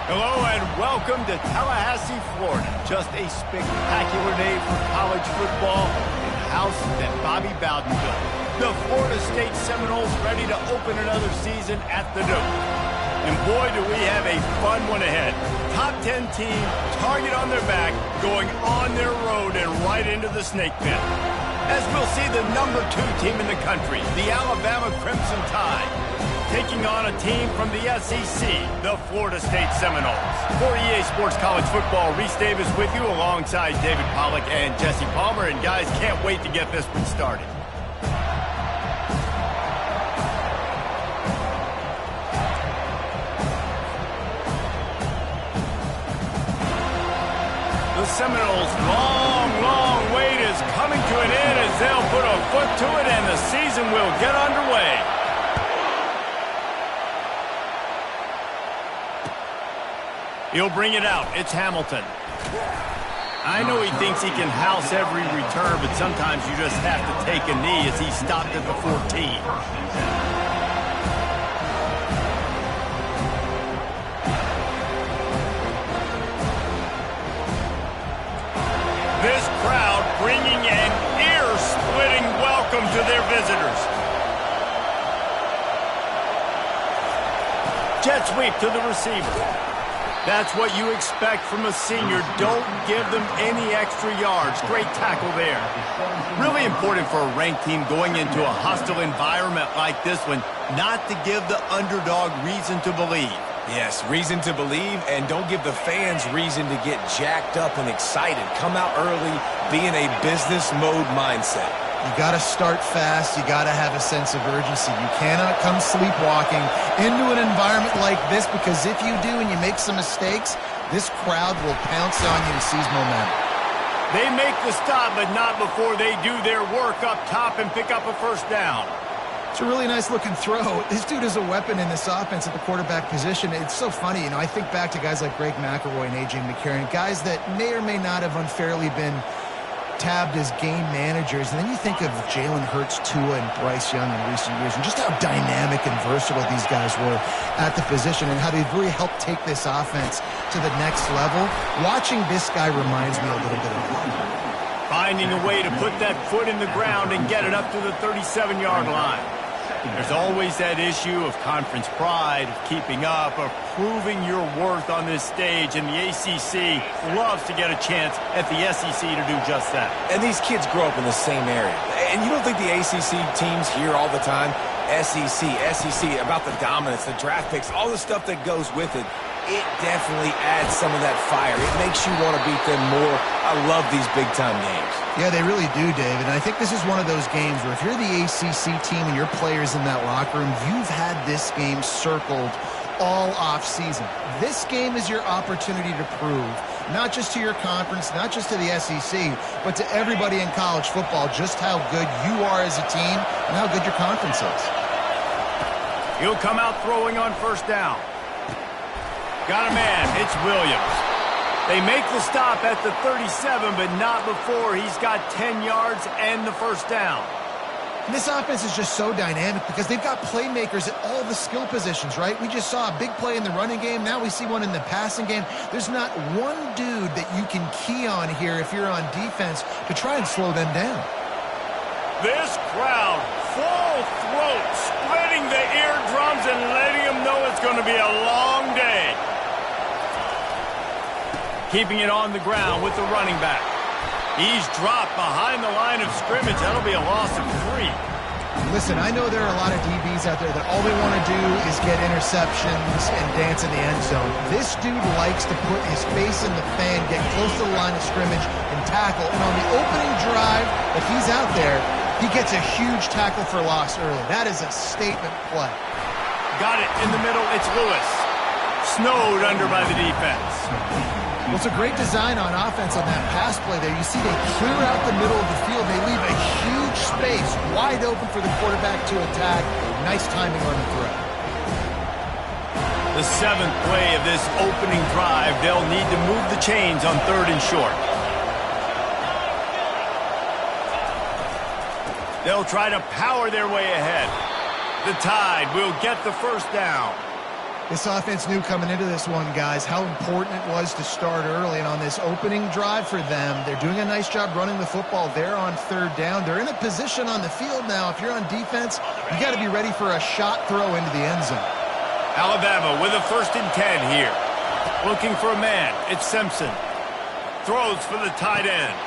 Hello and welcome to Tallahassee, Florida. Just a spectacular day for college football in the house that Bobby Bowden built. The Florida State Seminoles ready to open another season at the Nook. And boy, do we have a fun one ahead. Top 10 team, target on their back, going on their road and right into the snake pit. As we'll see the number 2 team in the country, the Alabama Crimson Tide, taking on a team from the SEC, the Florida State Seminoles. For EA Sports College Football, Reese Davis with you alongside David Pollack and Jesse Palmer. And guys, can't wait to get this one started. The Seminoles' long wait is coming to an end as they'll put a foot to it and the season will get underway. He'll bring it out. It's Hamilton. I know he thinks he can house every return, but sometimes you just have to take a knee as he stopped at the 14. This crowd bringing an ear-splitting welcome to their visitors. Jet sweep to the receiver. That's what you expect from a senior. Don't give them any extra yards. Great tackle there. Really important for a ranked team going into a hostile environment like this one, not to give the underdog reason to believe. Yes, reason to believe, and don't give the fans reason to get jacked up and excited. Come out early, be in a business mode mindset. You got to start fast. You got to have a sense of urgency. You cannot come sleepwalking into an environment like this, because if you do and you make some mistakes, this crowd will pounce on you and seize momentum. They make the stop, but not before they do their work up top and pick up a first down. It's a really nice-looking throw. This dude is a weapon in this offense at the quarterback position. It's so funny. You know, I think back to guys like Greg McElroy and A.J. McCarron, guys that may or may not have unfairly been tabbed as game managers, and then you think of Jalen Hurts, Tua, and Bryce Young in recent years, and just how dynamic and versatile these guys were at the position and how they've really helped take this offense to the next level. Watching this guy reminds me a little bit of that. Finding a way to put that foot in the ground and get it up to the 37-yard line. There's always that issue of conference pride, of keeping up, of proving your worth on this stage, and the ACC loves to get a chance at the SEC to do just that. And these kids grow up in the same area. And you don't think the ACC teams hear all the time, SEC, about the dominance, the draft picks, all the stuff that goes with it. It definitely adds some of that fire. It makes you want to beat them more. I love these big-time games. Yeah, they really do, David. And I think this is one of those games where if you're the ACC team and your players in that locker room, you've had this game circled all off-season. This game is your opportunity to prove, not just to your conference, not just to the SEC, but to everybody in college football, just how good you are as a team and how good your conference is. He'll come out throwing on first down. Got a man. It's Williams. They make the stop at the 37, but not before he's got 10 yards and the first down. And this offense is just so dynamic because they've got playmakers at all the skill positions, right? We just saw a big play in the running game. Now we see one in the passing game. There's not one dude that you can key on here if you're on defense to try and slow them down. This crowd, full throat, splitting the eardrums and letting them know it's going to be a long day. Keeping it on the ground with the running back. He's dropped behind the line of scrimmage. That'll be a loss of 3. Listen, I know there are a lot of DBs out there that all they want to do is get interceptions and dance in the end zone. This dude likes to put his face in the fan, get close to the line of scrimmage, and tackle. And on the opening drive that he's out there, he gets a huge tackle for loss early. That is a statement play. Got it in the middle. It's Lewis. Snowed under by the defense. Well, it's a great design on offense on that pass play there. You see they clear out the middle of the field. They leave a huge space wide open for the quarterback to attack. Nice timing on the throw. The 7th play of this opening drive. They'll need to move the chains on 3rd and short. They'll try to power their way ahead. The Tide will get the first down. This offense knew coming into this one, guys, how important it was to start early. And on this opening drive for them, they're doing a nice job running the football. They're on third down. They're in a position on the field now. If you're on defense, you got to be ready for a shot throw into the end zone. Alabama with a 1st and 10 here. Looking for a man. It's Simpson. Throws for the tight end.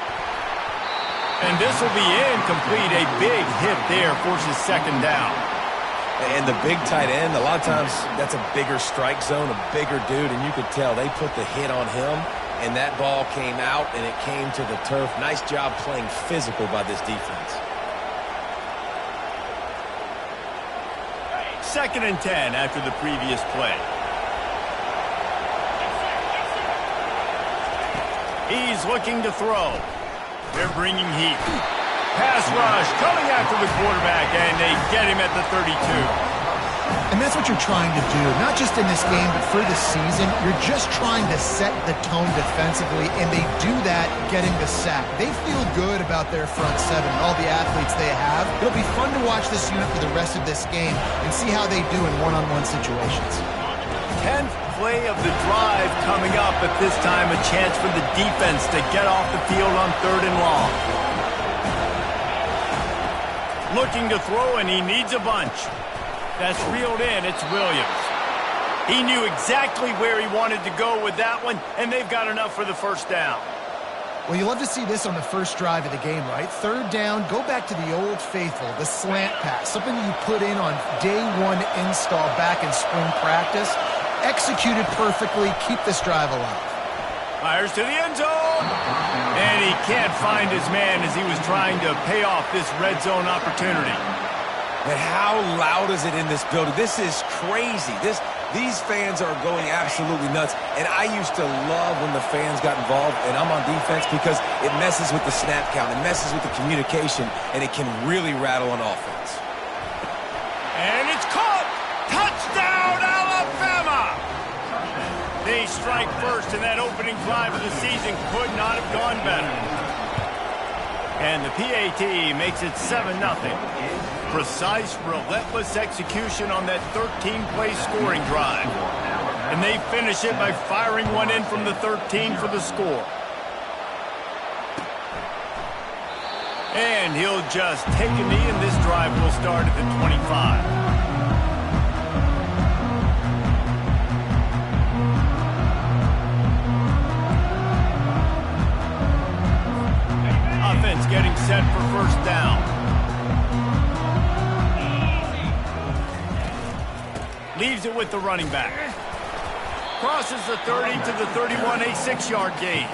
And this will be incomplete. A big hit there forces 2nd down. And the big tight end, a lot of times that's a bigger strike zone, a bigger dude, and you could tell they put the hit on him, and that ball came out, and it came to the turf. Nice job playing physical by this defense. 2nd and 10 after the previous play. He's looking to throw. They're bringing heat. Pass rush coming after the quarterback, and they get him at the 32. And that's what you're trying to do, not just in this game, but for the season. You're just trying to set the tone defensively, and they do that getting the sack. They feel good about their front seven and all the athletes they have. It'll be fun to watch this unit for the rest of this game and see how they do in one-on-one situations. 10th play of the drive coming up, but this time a chance for the defense to get off the field on 3rd and long. Looking to throw, and he needs a bunch. That's reeled in. It's Williams. He knew exactly where he wanted to go with that one, and they've got enough for the 1st down. Well, you love to see this on the first drive of the game, right? 3rd down, go back to the old faithful, the slant pass, something that you put in on day 1 install back in spring practice. Executed perfectly, keep this drive alive. Fires to the end zone, and he can't find his man as he was trying to pay off this red zone opportunity. But how loud is it in this building? This is crazy. These fans are going absolutely nuts, and I used to love when the fans got involved, and I'm on defense because it messes with the snap count, it messes with the communication, and it can really rattle an offense. And it's caught! Touchdown, Alabama! They strike first, and that opening drive of the season could not have gone better. And the PAT makes it 7-0. Precise, relentless execution on that 13-play scoring drive. And they finish it by firing one in from the 13 for the score. And he'll just take a knee, and this drive will start at the 25. Offense getting set for 1st down. Leaves it with the running back. Crosses the 30 to the 31, a 6-yard gain.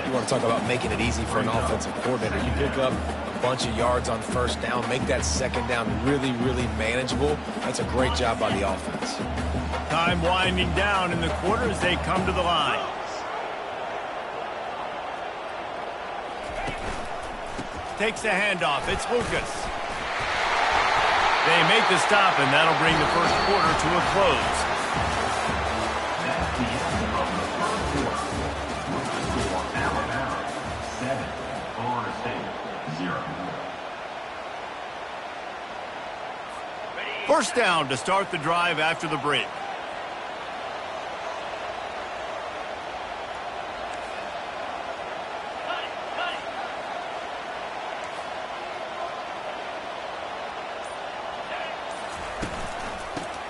You want to talk about making it easy for an offensive coordinator. You pick up a bunch of yards on 1st down, make that 2nd down really, really manageable. That's a great job by the offense. Time winding down in the quarter as they come to the line. Takes the handoff. It's Lucas. They make the stop, and that'll bring the 1st quarter to a close. First down to start the drive after the break.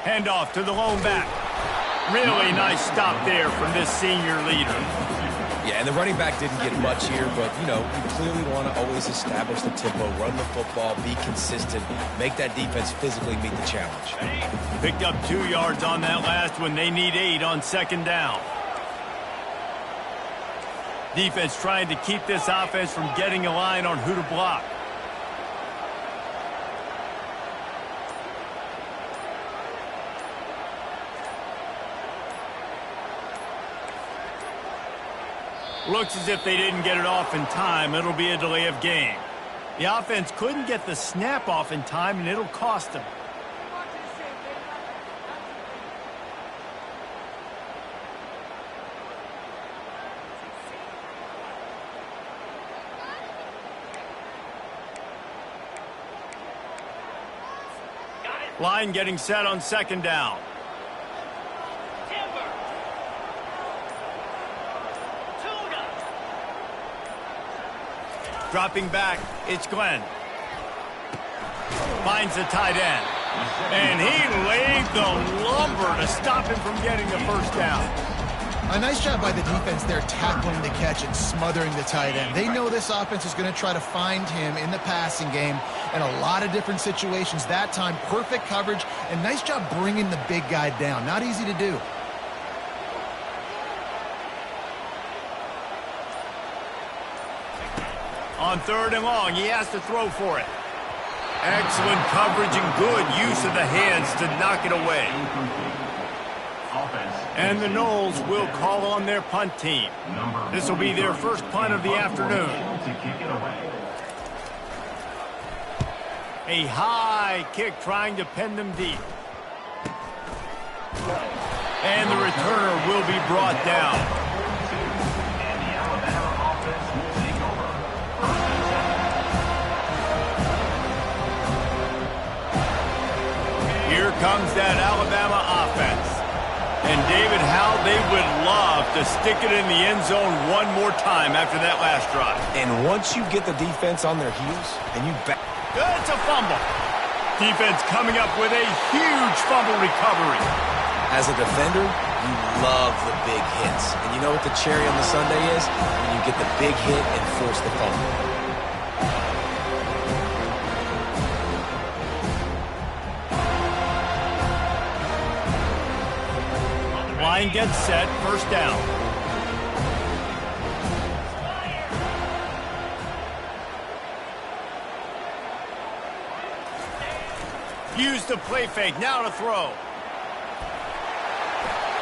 Handoff to the lone back. Really nice stop there from this senior leader. Yeah, and the running back didn't get much here, but, you know, you clearly want to always establish the tempo, run the football, be consistent, make that defense physically meet the challenge. Picked up 2 yards on that last one. They need 8 on 2nd down. Defense trying to keep this offense from getting a line on who to block. Looks as if they didn't get it off in time. It'll be a delay of game. The offense couldn't get the snap off in time, and it'll cost them. Line getting set on 2nd down. Dropping back, it's Glenn. Finds the tight end. And he laid the lumber to stop him from getting the first down. A nice job by the defense there tackling the catch and smothering the tight end. They know this offense is going to try to find him in the passing game in a lot of different situations. That time, perfect coverage and nice job bringing the big guy down. Not easy to do. On 3rd and long, he has to throw for it. Excellent coverage and good use of the hands to knock it away. And the Noles will call on their punt team. This will be their first punt of the afternoon. A high kick trying to pin them deep. And the returner will be brought down. Here comes that Alabama offense. And David, how they would love to stick it in the end zone one more time after that last drive. And once you get the defense on their heels and you back... It's a fumble. Defense coming up with a huge fumble recovery. As a defender, you love the big hits. And you know what the cherry on the sundae is? When you get the big hit and force the fumble. Line gets set, first down. Use the play fake, now to throw.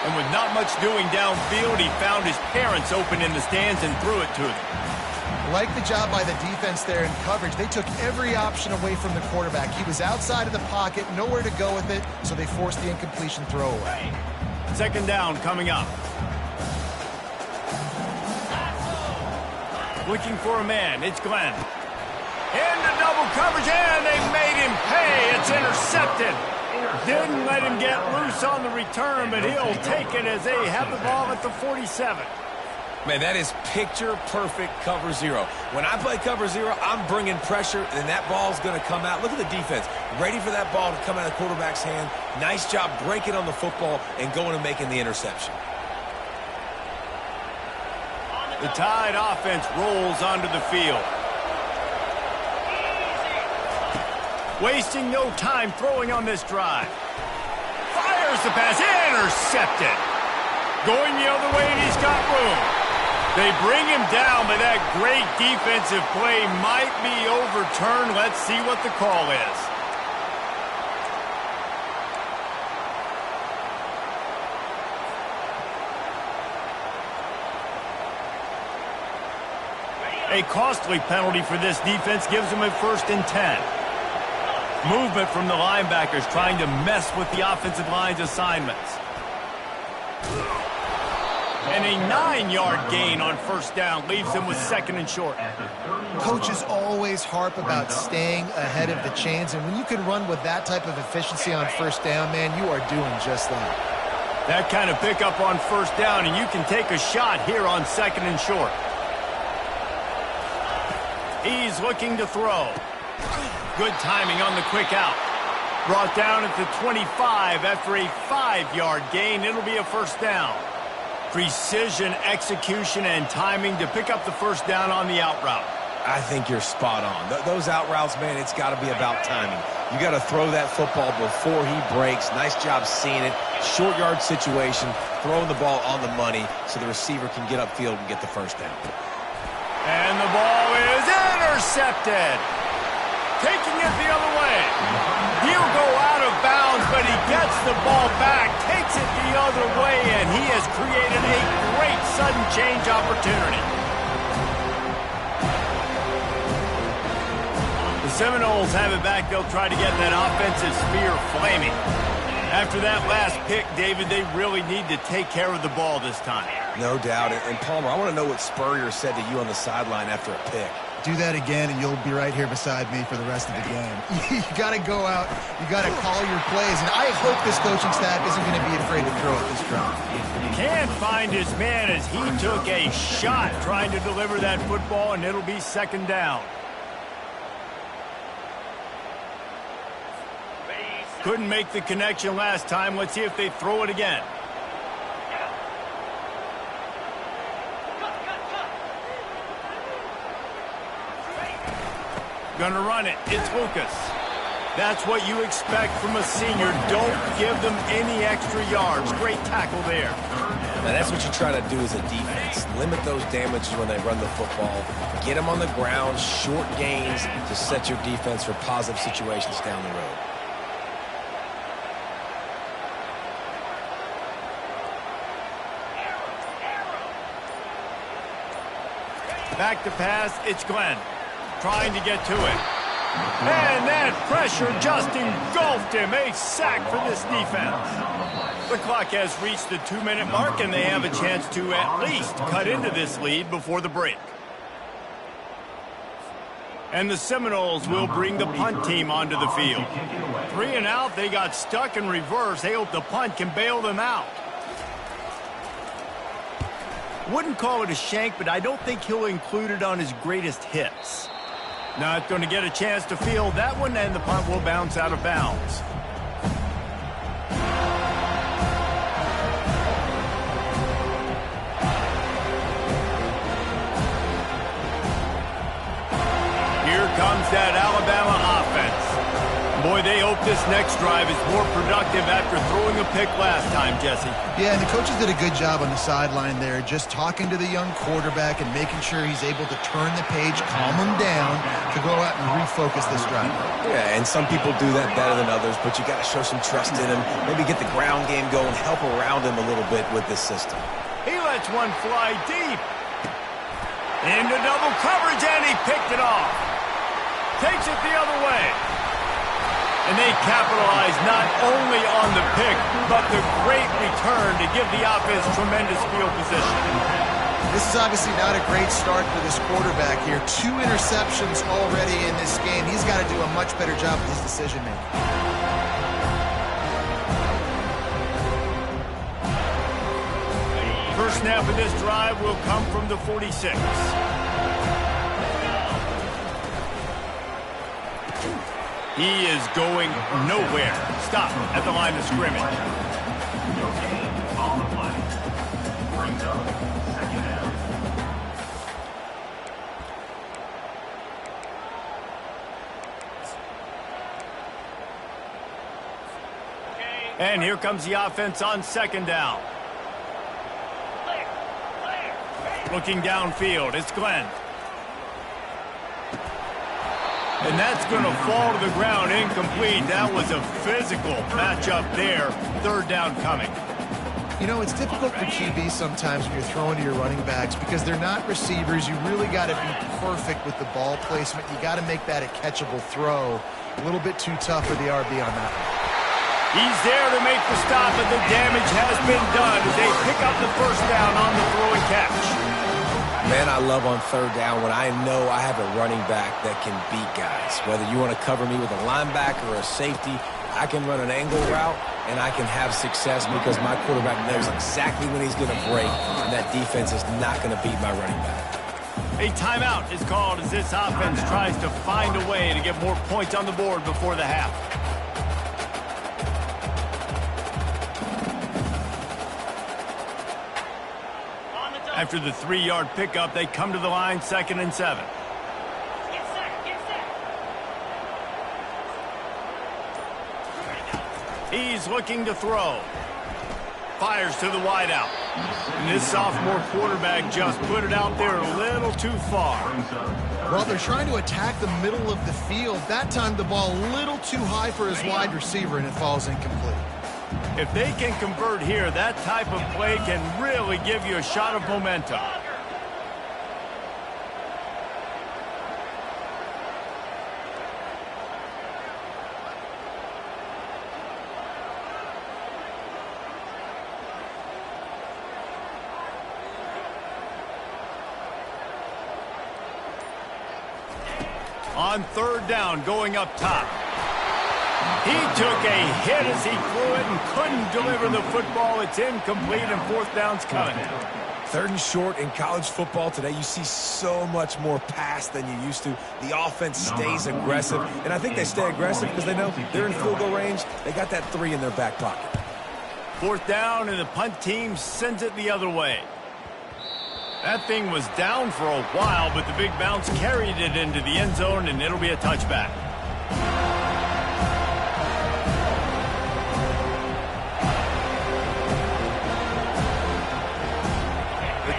And with not much doing downfield, he found his parents open in the stands and threw it to them. Like the job by the defense there in coverage. They took every option away from the quarterback. He was outside of the pocket, nowhere to go with it, so they forced the incompletion throwaway. 2nd down coming up. Looking for a man, it's Glenn. Into double coverage, and they made him pay. It's intercepted. Didn't let him get loose on the return, but he'll take it as they have the ball at the 47. Man, that is picture-perfect cover zero. When I play cover zero, I'm bringing pressure, and that ball's going to come out. Look at the defense. Ready for that ball to come out of the quarterback's hand. Nice job breaking on the football and going and making the interception. The Tide offense rolls onto the field. Wasting no time throwing on this drive. Fires the pass, intercepted. Going the other way, and he's got room. They bring him down, but that great defensive play might be overturned. Let's see what the call is. A costly penalty for this defense gives them a 1st and 10. Movement from the linebackers trying to mess with the offensive line's assignments. And a 9-yard gain on 1st down leaves them with 2nd and short. Coaches always harp about staying ahead of the chains, and when you can run with that type of efficiency on 1st down, man, you are doing just that. That kind of pickup on 1st down, and you can take a shot here on 2nd and short. He's looking to throw. Good timing on the quick out. Brought down at the 25 after a 5-yard gain. It'll be a 1st down. Precision, execution, and timing to pick up the 1st down on the out route. I think you're spot on. Those out routes, man, it's got to be about timing. You got to throw that football before he breaks. Nice job seeing it. Short yard situation, throwing the ball on the money so the receiver can get upfield and get the 1st down. And the ball is intercepted. Taking it the other way. He'll go out of bounds, but he gets the ball back, takes it the other way, and he has created a great sudden change opportunity. The Seminoles have it back. They'll try to get that offensive spear flaming. After that last pick, David, they really need to take care of the ball this time. No doubt. And Palmer, I want to know what Spurrier said to you on the sideline after a pick. Do that again, and you'll be right here beside me for the rest of the game. You got to go out. You got to call your plays, and I hope this coaching staff isn't going to be afraid to throw at this drive. Can't find his man as he took a shot trying to deliver that football, and it'll be second down. Couldn't make the connection last time. Let's see if they throw it again. Gonna run it. It's Lucas. That's what you expect from a senior. Don't give them any extra yards. Great tackle there. Now, that's what you try to do as a defense. Limit those damages when they run the football. Get them on the ground, short gains to set your defense for positive situations down the road. Back to pass. It's Glenn. Trying to get to it. And that pressure just engulfed him. A sack for this defense. The clock has reached the 2-minute mark, and they have a chance to at least cut into this lead before the break. And the Seminoles will bring the punt team onto the field. 3 and out. They got stuck in reverse. They hope the punt can bail them out. Wouldn't call it a shank, but I don't think he'll include it on his greatest hits. Not going to get a chance to field that one, and the punt will bounce out of bounds. Here comes that Alabama offense. Boy, they hope this next drive is more productive after throwing a pick last time, Jesse. Yeah, and the coaches did a good job on the sideline there, just talking to the young quarterback and making sure he's able to turn the page, calm him down, to go out and refocus this drive. Yeah, and some people do that better than others, but you got to show some trust in him. Maybe get the ground game going, help around him a little bit with this system. He lets one fly deep. Into double coverage, and he picked it off. Takes it the other way. And they capitalize not only on the pick, but the great return to give the offense tremendous field position. This is obviously not a great start for this quarterback here. 2 interceptions already in this game. He's got to do a much better job with his decision-making. First snap of this drive will come from the 46. He is going nowhere. Stop at the line of scrimmage. And here comes the offense on second down. Looking downfield, it's Glenn. And that's going to fall to the ground, incomplete. That was a physical matchup there. Third down coming. You know, it's difficult for QB sometimes when you're throwing to your running backs because they're not receivers. You really got to be perfect with the ball placement. You got to make that a catchable throw. A little bit too tough for the RB on that one. He's there to make the stop, and the damage has been done as they pick up the first down on the throw and catch. Man, I love on third down when I know I have a running back that can beat guys. Whether you want to cover me with a linebacker or a safety, I can run an angle route, and I can have success because my quarterback knows exactly when he's going to break, and that defense is not going to beat my running back. A timeout is called as this offense tries to find a way to get more points on the board before the half. After the 3-yard pickup, they come to the line, 2nd and 7. He's looking to throw. Fires to the wideout. And this sophomore quarterback just put it out there a little too far. Well, they're trying to attack the middle of the field. That time the ball a little too high for his wide receiver, and it falls incomplete. If they can convert here, that type of play can really give you a shot of momentum. On third down, going up top. He took a hit as he threw it and couldn't deliver the football. It's incomplete, and fourth down's coming. Third and short in college football today, you see so much more pass than you used to. The offense stays aggressive, and I think they stay aggressive because they know they're in field goal range. They got that 3 in their back pocket. Fourth down, and the punt team sends it the other way. That thing was down for a while, but the big bounce carried it into the end zone, and it'll be a touchback.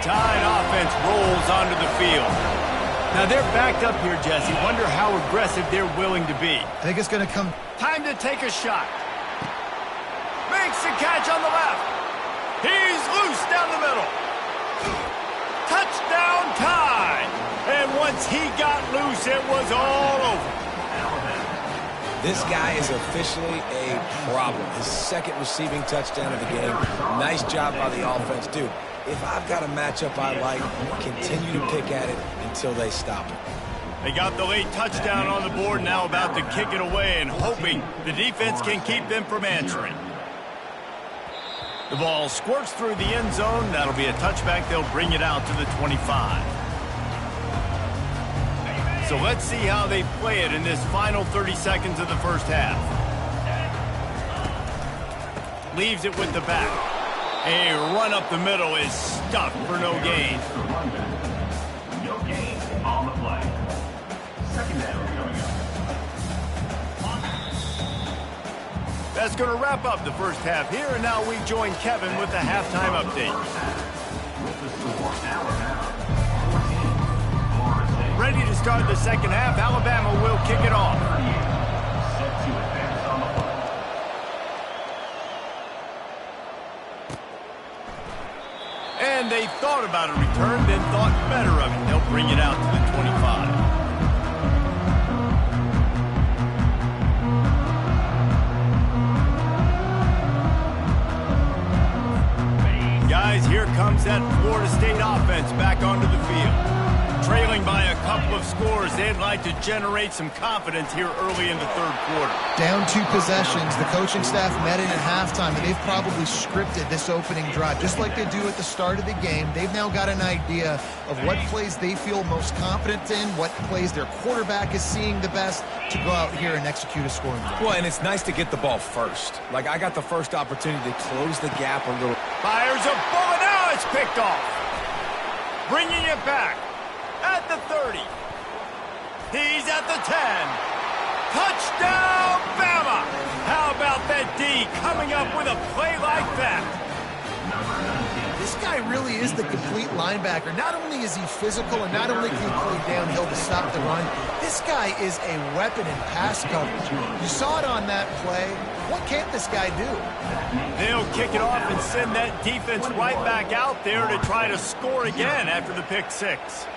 Tide offense rolls onto the field. Now they're backed up here, Jesse. Wonder how aggressive they're willing to be. I think it's going to come. Time to take a shot. Makes the catch on the left. He's loose down the middle. Touchdown Tide. And once he got loose, it was all over. This guy is officially a problem. His second receiving touchdown of the game. Nice job by the offense. Dude, if I've got a matchup I like, continue to pick at it until they stop it. They got the late touchdown on the board, now about to kick it away and hoping the defense can keep them from answering. The ball squirts through the end zone. That'll be a touchback. They'll bring it out to the 25. So let's see how they play it in this final 30 seconds of the first half. Leaves it with the back. A run up the middle is stuffed for no gain. No gain on the play. Second down coming up. That's going to wrap up the first half here, and now we join Kevin with the halftime update. Ready to start the second half. Alabama will kick it off. And they thought about a return, then thought better of it. They'll bring it out to the 25. Guys, here comes that Florida State offense back onto the field. Trailing by a couple of scores, they'd like to generate some confidence here early in the third quarter. Down 2 possessions. The coaching staff met in at halftime, and they've probably scripted this opening drive. Just like they do at the start of the game, they've now got an idea of what plays they feel most confident in, what plays their quarterback is seeing the best to go out here and execute a scoring drive. Well, and it's nice to get the ball first. Like, I got the first opportunity to close the gap a little. Fires a bullet. Now it's picked off. Bringing it back. At the 30. He's at the 10. Touchdown, Bama! How about that D coming up with a play like that? This guy really is the complete linebacker. Not only is he physical and not only can he play downhill to stop the run, this guy is a weapon in pass coverage. You saw it on that play. What can't this guy do? They'll kick it off and send that defense right back out there to try to score again after the pick 6.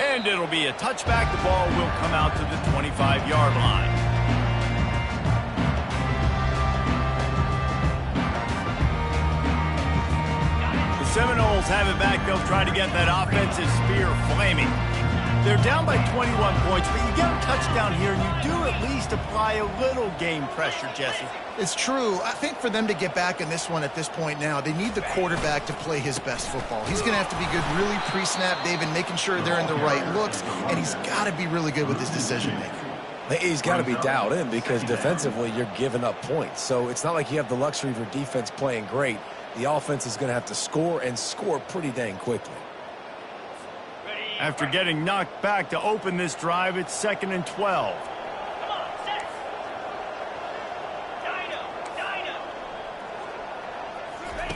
And it'll be a touchback. The ball will come out to the 25-yard line. The Seminoles have it back. They'll try to get that offensive spear flaming. They're down by 21 points, but you get a touchdown here, and you do at least apply a little game pressure, Jesse. It's true. I think for them to get back in this one at this point now, they need the quarterback to play his best football. He's going to have to be good really pre-snap, David, making sure they're in the right looks, and he's got to be really good with his decision-making. He's got to be dialed in because defensively you're giving up points. So it's not like you have the luxury of your defense playing great. The offense is going to have to score and score pretty dang quickly. After getting knocked back to open this drive, it's 2nd and 12.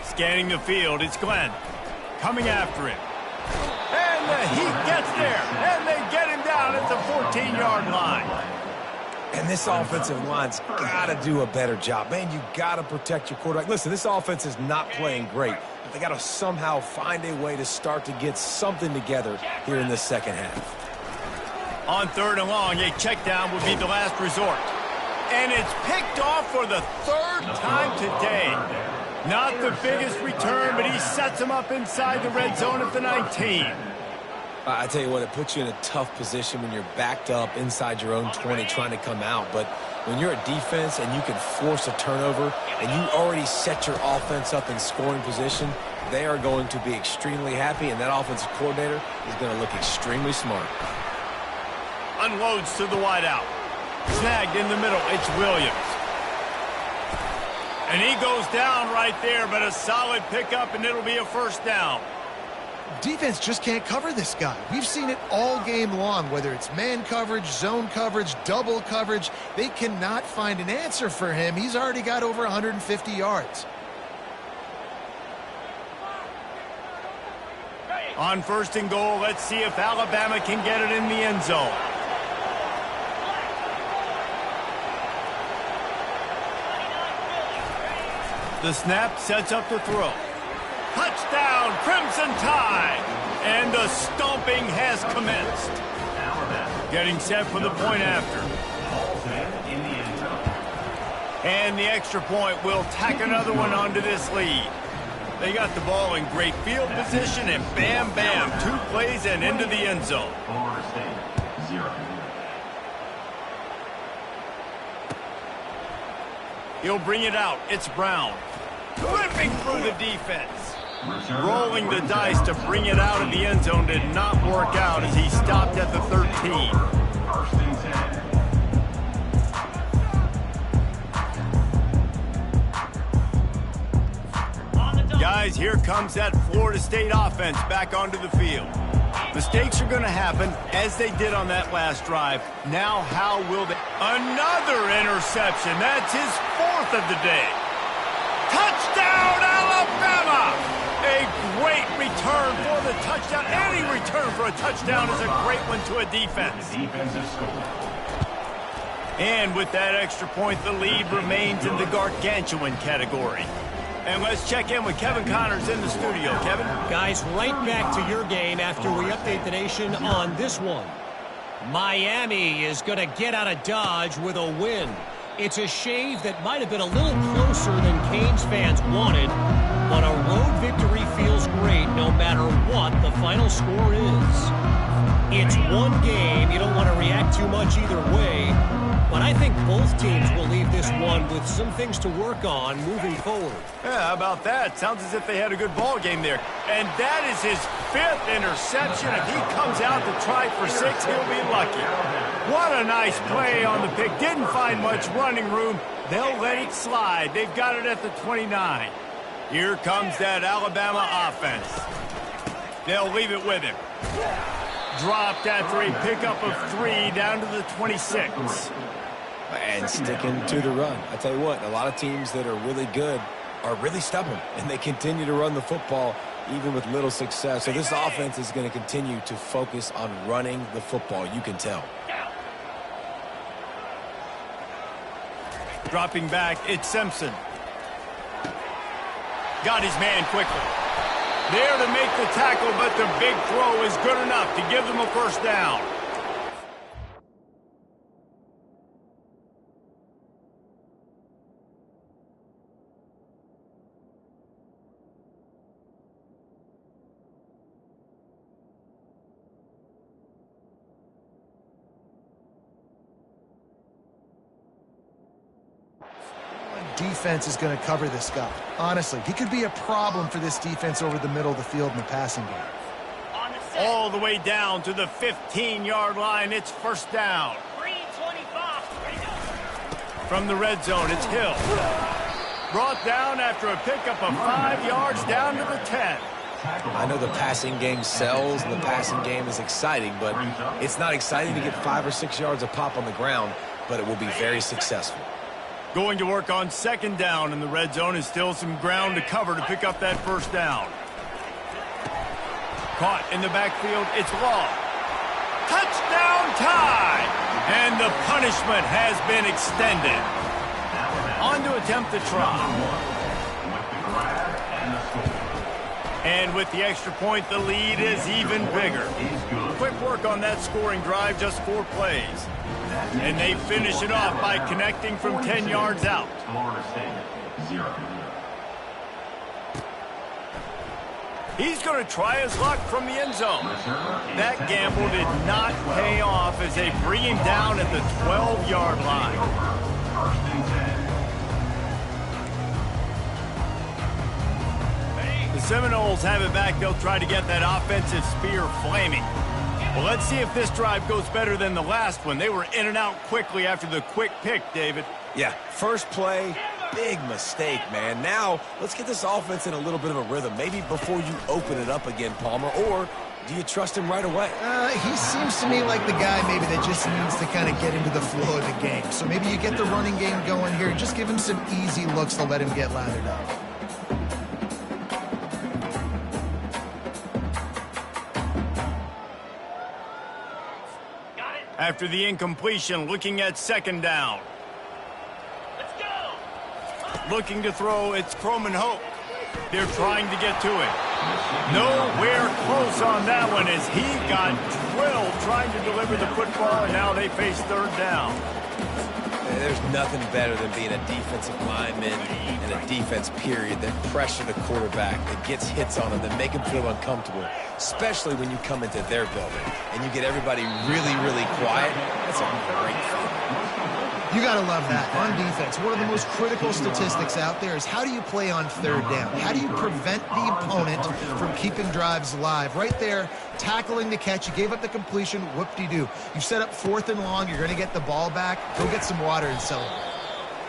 Scanning the field, it's Glenn. Coming after him. And the heat gets there. And they get him down at the 14-yard line. And this offensive line's got to do a better job. Man, you got to protect your quarterback. Listen, this offense is not playing great. But they got to somehow find a way to start to get something together here in this second half. On 3rd and long, a check down would be the last resort. And it's picked off for the 3rd time today. Not the biggest return, but he sets him up inside the red zone at the 19. I tell you what, it puts you in a tough position when you're backed up inside your own 20 trying to come out. But when you're a defense and you can force a turnover and you already set your offense up in scoring position, they are going to be extremely happy, and that offensive coordinator is going to look extremely smart. Unloads to the wideout. Snagged in the middle. It's Williams. And he goes down right there, but a solid pickup, and it'll be a first down. Defense just can't cover this guy. We've seen it all game long, whether it's man coverage, zone coverage, double coverage. They cannot find an answer for him. He's already got over 150 yards. On first and goal, let's see if Alabama can get it in the end zone. The snap sets up the throw. Touchdown, Crimson Tide! And the stomping has commenced. Getting set for the point after. And the extra point will tack another one onto this lead. They got the ball in great field position, and bam, bam, 2 plays and into the end zone. Florida State, 0. He'll bring it out. It's Brown. Ripping through the defense. Rolling the dice to bring it out of the end zone did not work out as he stopped at the 13. First and 10. Guys, here comes that Florida State offense back onto the field. Mistakes are going to happen, as they did on that last drive. Now, how will they... Another interception. That's his 4th of the day. Touchdown, Alabama! A great return for the touchdown. Any return for a touchdown is a great one to a defense. Defensive score. And with that extra point, the lead remains in the gargantuan category. And let's check in with Kevin Connors in the studio. Kevin? Guys, right back to your game after we update the nation on this one. Miami is going to get out of Dodge with a win. It's a shave that might have been a little closer than Canes fans wanted, but a road victory feels great no matter what the final score is. It's one game. You don't want to react too much either way, but I think both teams will leave this one with some things to work on moving forward. Yeah, how about that? Sounds as if they had a good ball game there. And that is his 5th interception. If he comes out to try for 6, he'll be lucky. What a nice play on the pick. Didn't find much running room. They'll let it slide. They've got it at the 29. Here comes that Alabama offense. They'll leave it with him. Dropped after a pickup of 3 down to the 26. And sticking to the run. I tell you what, a lot of teams that are really good are really stubborn, and they continue to run the football even with little success. So this offense is going to continue to focus on running the football. You can tell. Dropping back, it's Simpson. Got his man quickly. There to make the tackle, but the big throw is good enough to give them a first down. Defense is going to cover this guy. Honestly, he could be a problem for this defense over the middle of the field in the passing game. All the way down to the 15-yard line. It's first down. From the red zone, it's Hill. Brought down after a pickup of 5 yards down to the 10. I know the passing game sells and the passing game is exciting, but it's not exciting to get 5 or 6 yards a pop on the ground, but it will be very successful. Going to work on second down in the red zone is still some ground to cover to pick up that first down. Caught in the backfield, it's Law. Touchdown tie! And the punishment has been extended. On to attempt the try. And with the extra point, the lead is even bigger. Quick work on that scoring drive, just 4 plays. And they finish it off by connecting from 10 yards out. Florida State, 0. He's going to try his luck from the end zone. That gamble did not pay off as they bring him down at the 12-yard line. The Seminoles have it back. They'll try to get that offensive spear flaming. Well, let's see if this drive goes better than the last one. They were in and out quickly after the quick pick, David. Yeah, first play, big mistake, man. Now, let's get this offense in a little bit of a rhythm. Maybe before you open it up again, Palmer, or do you trust him right away? He seems to me like the guy maybe that just needs to kind of get into the flow of the game. So maybe you get the running game going here. Just give him some easy looks to let him get lathered up. After the incompletion, looking at second down. Let's go. Looking to throw, it's Croman Hope. They're trying to get to it. Nowhere close on that one as he got drilled trying to deliver the football, and now they face third down. There's nothing better than being a defensive lineman and a defense period that pressure the quarterback, that gets hits on him, that make him feel uncomfortable, especially when you come into their building and you get everybody really, really quiet. That's a great feeling. You got to love that. On defense, one of the most critical statistics out there is how do you play on third down? How do you prevent the opponent from keeping drives alive? Right there, tackling the catch. You gave up the completion. Whoop-de-doo. You set up fourth and long. You're going to get the ball back. Go get some water and celebrate.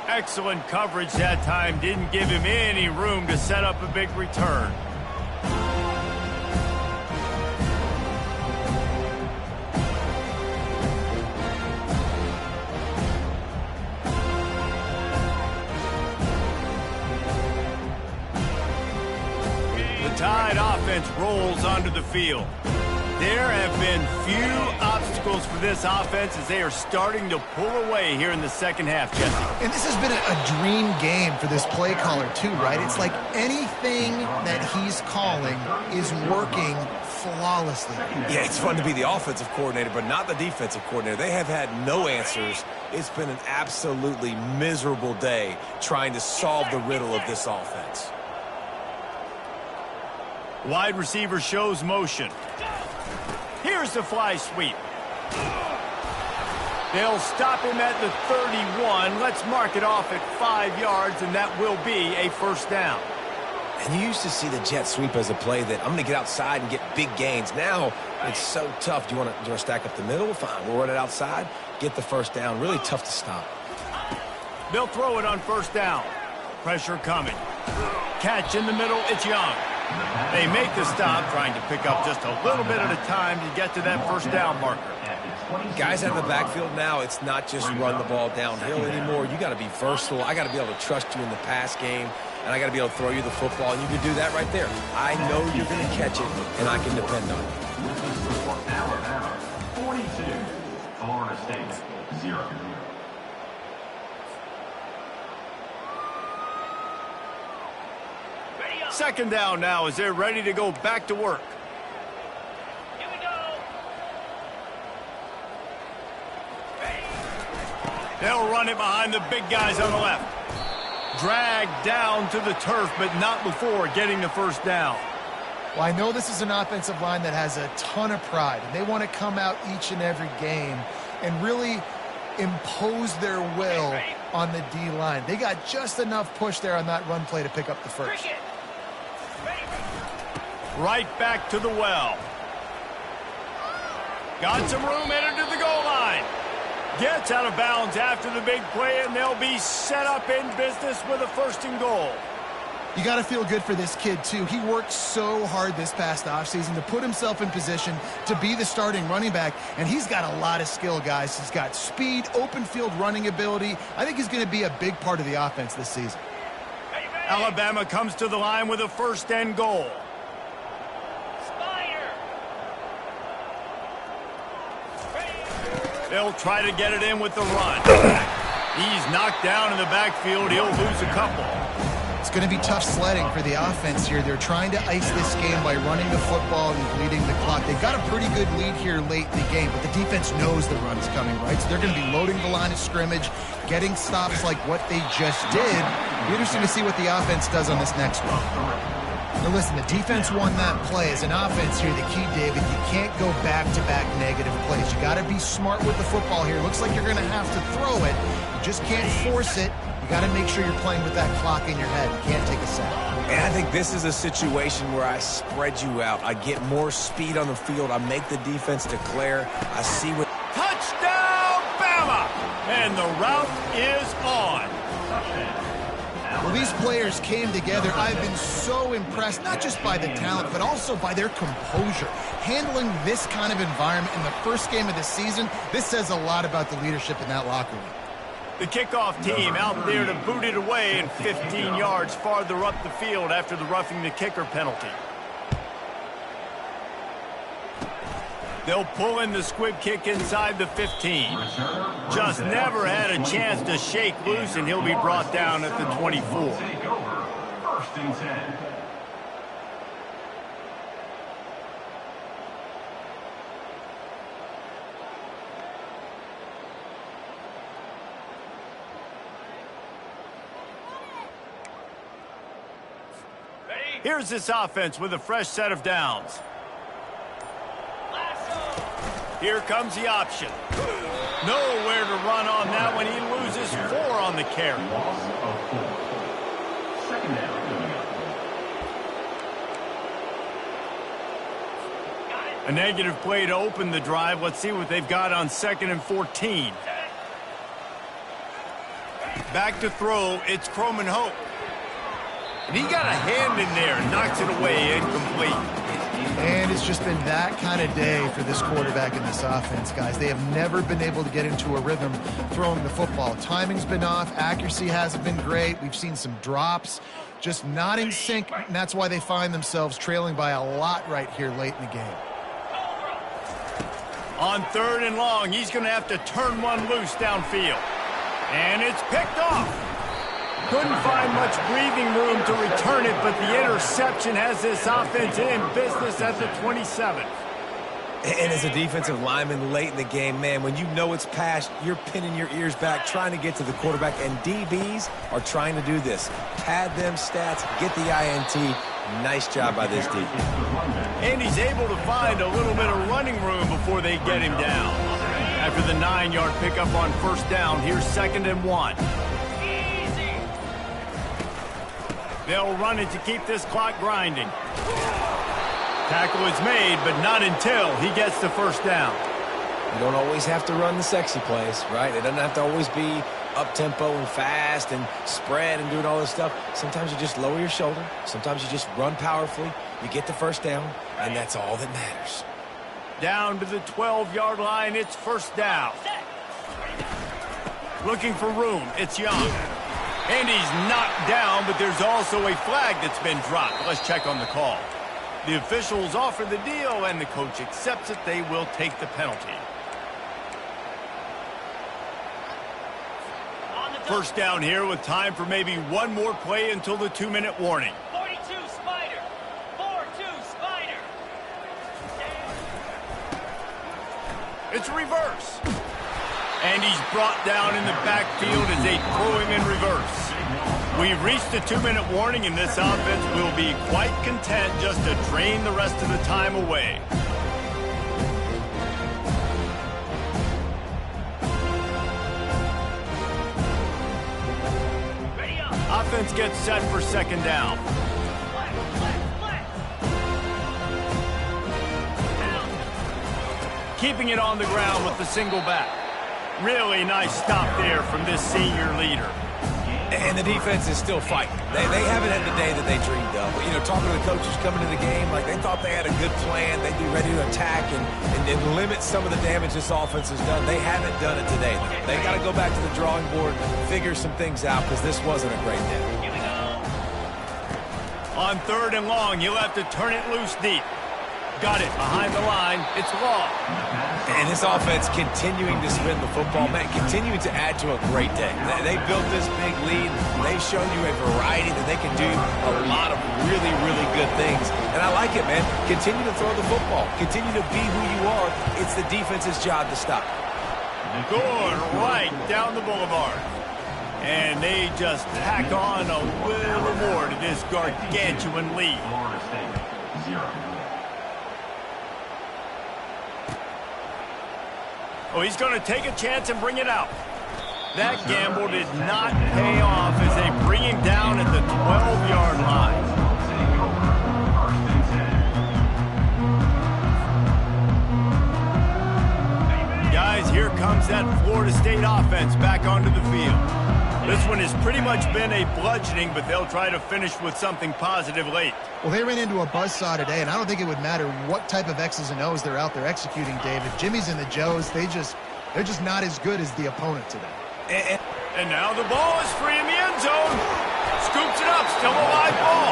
Excellent coverage that time. Didn't give him any room to set up a big return. Tide offense rolls onto the field. There have been few obstacles for this offense as they are starting to pull away here in the second half, Jesse. And this has been a dream game for this play caller too, right? It's like anything that he's calling is working flawlessly. Yeah, it's fun to be the offensive coordinator, but not the defensive coordinator. They have had no answers. It's been an absolutely miserable day trying to solve the riddle of this offense. Wide receiver shows motion. Here's the fly sweep. They'll stop him at the 31. Let's mark it off at 5 yards, and that will be a first down. And you used to see the jet sweep as a play that I'm going to get outside and get big gains. Now it's so tough. Do you want to stack up the middle? Fine. We'll run it outside. Get the first down. Really tough to stop. They'll throw it on first down. Pressure coming. Catch in the middle. It's Young. They make the stop, trying to pick up just a little bit at a time to get to that first down marker. Guys out of the backfield now, it's not just run the ball downhill anymore. You got to be versatile. I got to be able to trust you in the pass game, and I got to be able to throw you the football, and you can do that right there. I know you're going to catch it, and I can depend on it. Alabama 42, Florida State 0. Second down now as they're ready to go back to work. Here we go. They'll run it behind the big guys on the left. Dragged down to the turf, but not before getting the first down. Well, I know this is an offensive line that has a ton of pride, and they want to come out each and every game and really impose their will on the D-line. They got just enough push there on that run play to pick up the first. Right back to the well. Got some room, headed to the goal line. Gets out of bounds after the big play, and they'll be set up in business with a first and goal. You got to feel good for this kid, too. He worked so hard this past offseason to put himself in position to be the starting running back, and he's got a lot of skill, guys. He's got speed, open field running ability. I think he's going to be a big part of the offense this season. Alabama comes to the line with a first and goal. They'll try to get it in with the run. He's knocked down in the backfield. He'll lose a couple. It's going to be tough sledding for the offense here. They're trying to ice this game by running the football and bleeding the clock. They've got a pretty good lead here late in the game, but the defense knows the run's coming, right? So they're going to be loading the line of scrimmage, getting stops like what they just did. Be interesting to see what the offense does on this next one. Now listen, the defense won that play. As an offense here, the key, David, you can't go back-to-back negative plays. You got to be smart with the football here. Looks like you're going to have to throw it. You just can't force it. You got to make sure you're playing with that clock in your head. You can't take a sack. And I think this is a situation where I spread you out. I get more speed on the field. I make the defense declare. I see what... Touchdown, Bama! And the route is on. Well, these players came together. I've been so impressed, not just by the talent, but also by their composure. Handling this kind of environment in the first game of the season, this says a lot about the leadership in that locker room. The kickoff team out there to boot it away and 15 yards farther up the field after the roughing the kicker penalty. They'll pull in the squib kick inside the 15. Just never had a chance to shake loose, and he'll be brought down at the 24. Take over. First and 10. Here's this offense with a fresh set of downs. Here comes the option. Nowhere to run on that one. He loses 4 on the carry. Loss of 4. Second down coming up. A negative play to open the drive. Let's see what they've got on 2nd and 14. Back to throw. It's Croman Hope. And he got a hand in there and knocks it away incomplete. And it's just been that kind of day for this quarterback in this offense, guys. They have never been able to get into a rhythm throwing the football. Timing's been off. Accuracy hasn't been great. We've seen some drops, just not in sync, and that's why they find themselves trailing by a lot right here late in the game. On 3rd and long, he's going to have to turn one loose downfield. And it's picked off. Couldn't find much breathing room to return it, but the interception has this offense in business at the 27. And as a defensive lineman late in the game, man, when you know it's past, you're pinning your ears back, trying to get to the quarterback, and DBs are trying to do this. Pad them stats, get the INT. Nice job by this D. And he's able to find a little bit of running room before they get him down. After the 9-yard pickup on 1st down, here's 2nd and 1. They'll run it to keep this clock grinding. Tackle is made, but not until he gets the 1st down. You don't always have to run the sexy plays, right? It doesn't have to always be up-tempo and fast and spread and doing all this stuff. Sometimes you just lower your shoulder. Sometimes you just run powerfully. You get the 1st down, and that's all that matters. Down to the 12-yard line, it's 1st down. Looking for room, it's Young. And he's knocked down, but there's also a flag that's been dropped. Let's check on the call. The officials offer the deal, and the coach accepts it. They will take the penalty. 1st down here with time for maybe one more play until the 2-minute warning. 42 Spider. 4-2 Spider. It's reverse. And he's brought down in the backfield as they throw him in reverse. We've reached the 2-minute warning, and this offense will be quite content just to drain the rest of the time away. Offense gets set for 2nd down. Keeping it on the ground with the single back. Really nice stop there from this senior leader. And the defense is still fighting. They haven't had the day that they dreamed of. You know, talking to the coaches coming to the game, like they thought they had a good plan. They'd be ready to attack and limit some of the damage this offense has done. They haven't done it today. They got to go back to the drawing board, figure some things out, because this wasn't a great day. On 3rd and long, he'll have to turn it loose deep. Got it behind the line. It's Law. And this offense continuing to spin the football, man, continuing to add to a great day. They built this big lead. They've shown you a variety that they can do a lot of really, really good things. And I like it, man. Continue to throw the football. Continue to be who you are. It's the defense's job to stop. Going right down the boulevard. And they just tack on a little more to this gargantuan lead. Florida State, 0. Oh, he's going to take a chance and bring it out. That gamble did not pay off as they bring him down at the 12-yard line. Guys, here comes that Florida State offense back onto the field. This one has pretty much been a bludgeoning, but they'll try to finish with something positive late. Well, they ran into a buzzsaw today, and I don't think it would matter what type of X's and O's they're out there executing, David. Jimmy's and the Joes, they're just not as good as the opponent today. And now the ball is free in the end zone. Scoops it up, still a live ball.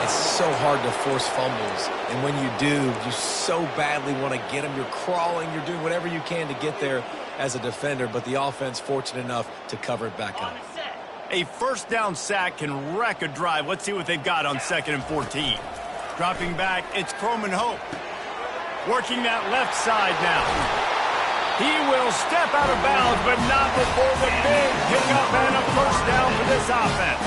It's so hard to force fumbles, and when you do, you so badly want to get them. You're crawling, you're doing whatever you can to get there as a defender, but the offense fortunate enough to cover it back up. A first down sack can wreck a drive. Let's see what they've got on 2nd and 14. Dropping back, it's Croman Hope. Working that left side now. He will step out of bounds, but not before the big pickup and a first down for this offense.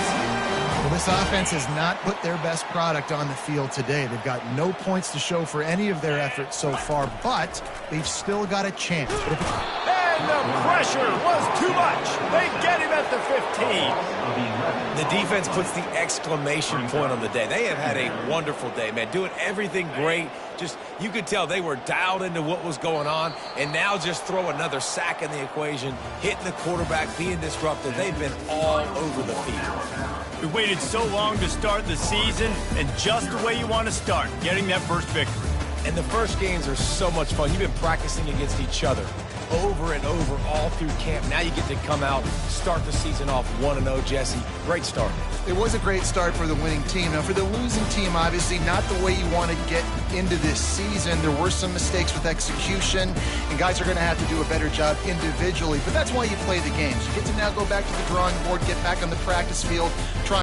Well, this offense has not put their best product on the field today. They've got no points to show for any of their efforts so far, but they've still got a chance. And the pressure was too much. They get him at the 15. The defense puts the exclamation point on the day. They have had a wonderful day, man, doing everything great. Just, you could tell they were dialed into what was going on, and now just throw another sack in the equation, hitting the quarterback, being disruptive. They've been all over the field. We waited so long to start the season, and just the way you want to start, getting that first victory. And the first games are so much fun. You've been practicing against each other over and over all through camp. Now you get to come out, start the season off 1-0, Jesse. Great start. It was a great start for the winning team. Now, for the losing team, obviously not the way you want to get into this season. There were some mistakes with execution, and guys are going to have to do a better job individually. But that's why you play the games. You get to now go back to the drawing board, get back on the practice field, try